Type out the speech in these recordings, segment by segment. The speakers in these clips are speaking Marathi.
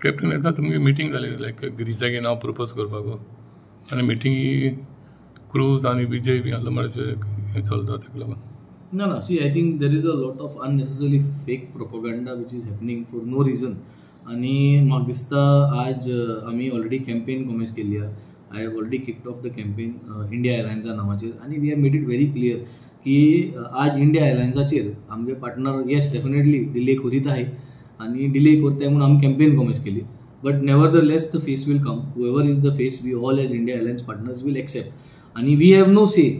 कॅप्टन याचा तुमगे मिटींग जाली लायक गिरीसागे नाव प्रपोज करपाक आनी मिटींग क्रूज आनी विजय बी आसलो मातशें हें चलता ताका लागून. No, see, I think there is a lot of unnecessarily fake propaganda which is happening for no reason. आणि म्हाका दिसता आज आमी ऑलरेडी कॅम्पेन कॉमेस केल्ली आहा. I have already kicked off the campaign India एअरलायन्सा नांवाचेर आनी we have made it very clear की आज इंडिया एअरलायन्साचेर आमगे पार्टनर येस डेफिनेटली डिले करीत आहे आनी डिले करताय म्हणून आमी कॅम्पेन कॉमेस केली. But nevertheless the face will come. Whoever is the face we all as India airlines partners will accept. आणि we have no say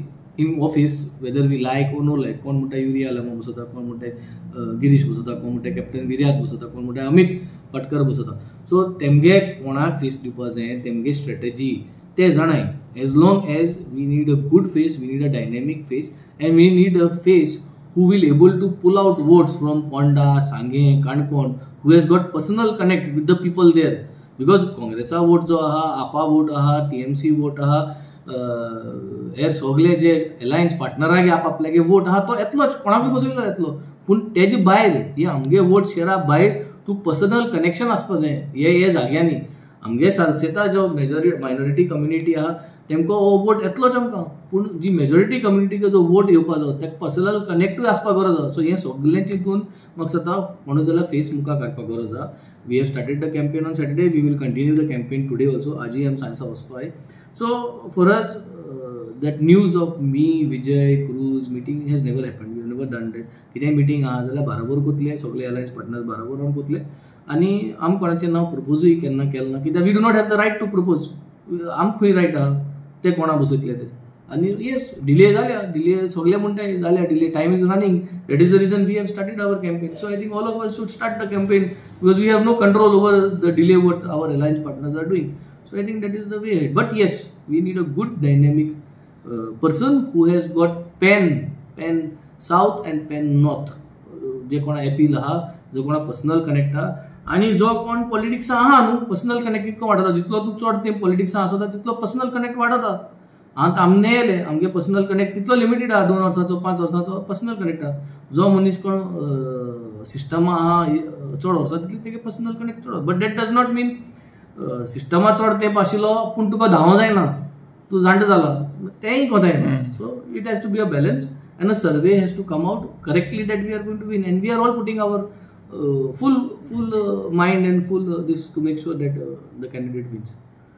in office whether we like or no like. कोण म्हणटा युरिया लामा बसता, कोण म्हणटा गिरीश बसता, कोण म्हणटा कॅप्टन विर्यात बसता, कोण म्हणटा अमित पटकर बसता. सो तेमगे कोणाक फेस दिवपा जाय, तेमगे स्ट्रेटजी ते जाणाय. As long as we need a good face, we need a dynamic face and we need a face who will able to pull out votes from Ponda, Sange, Kankon, who has got personal connect with the people there. Because Congressa vote जो आहा, APA vote आहा, TMC vote आहा, हेर सगळे जे एलायन्स पार्टनराक आपल्यागे वोट आहा तो येतलोच, कोणाकूय बसयलो येतलो. पूण तेजे भायर ही आमगे वोट शेरा भायर तूं पर्सनल कनेक्शन आसपा जाय हे जाग्यांनी. आमगे सालसेता जो मायनॉरिटी कम्युनिटी आहा तेमकां हो वोट येतलोच आमकां. पूण जी मेजॉरिटी कम्युनिटीक जो वोट येवपा जाय तेका पर्सनल कनेक्टूय आसपाक गरज आहा. सो हें सगळें चिंतून म्हाका दिसता कोणूय जाल्यार फेस मुखार काडपाक गरज आहा. We have started the campaign on Saturday, we will continue the campaign today also. आजूय आमी सांजचा वचपा आहे. So for us, that news of me, Vijay, Cruz meeting has never happened. We have never done that. कितें meeting आहा जाल्यार बाराबर करतले, सगळे alliance partners बाराबर रावन करतले. आनी आम कोणाचें नांव प्रपोजूय केन्ना केलें ना, कित्याक we do not have the right to propose. आम खंय रायट आहा ते कोणा बसयतले ते. आनी येस डिले जाल्या, डिले सगळे म्हणटाय जाल्या delay, time is running. That is the reason we have started our campaign. So I think all of us should start the campaign because we have no control over the delay what our alliance partners are doing. So I think that is the way ahead. But yes, we need a good dynamic person who has got pen south and pen north. जे कोणा अपील आहा, जो कोणा पर्सनल कनेक्ट आहा आणि जो कोण पॉलिटिक्स आहा न्हू पर्सनल कनेक्ट कितको वाडता. जितलो तूं चड ते पॉलिटिक्सा आसता तितलो पर्सनल कनेक्ट वाडता. आतां आमने येले आमगे पर्सनल कनेक्ट तितलो लिमिटेड आहा. 2 वर्सांचो 5 वर्सांचो पर्सनल कनेक्ट आहा. जो मनीस कोण सिस्टमा आहा चड वर्सां तितली तेगे पर्सनल कनेक्ट चड. But that does not mean Systema चड तेंप आशिल्लो पूण तुका धांव जायना, तूं जाणटो जाला तेंय कोताय ना. So it has to be a balance and a survey has to come out correctly that we are going to win, and we are all putting our full mind and full this to make sure that the candidate wins.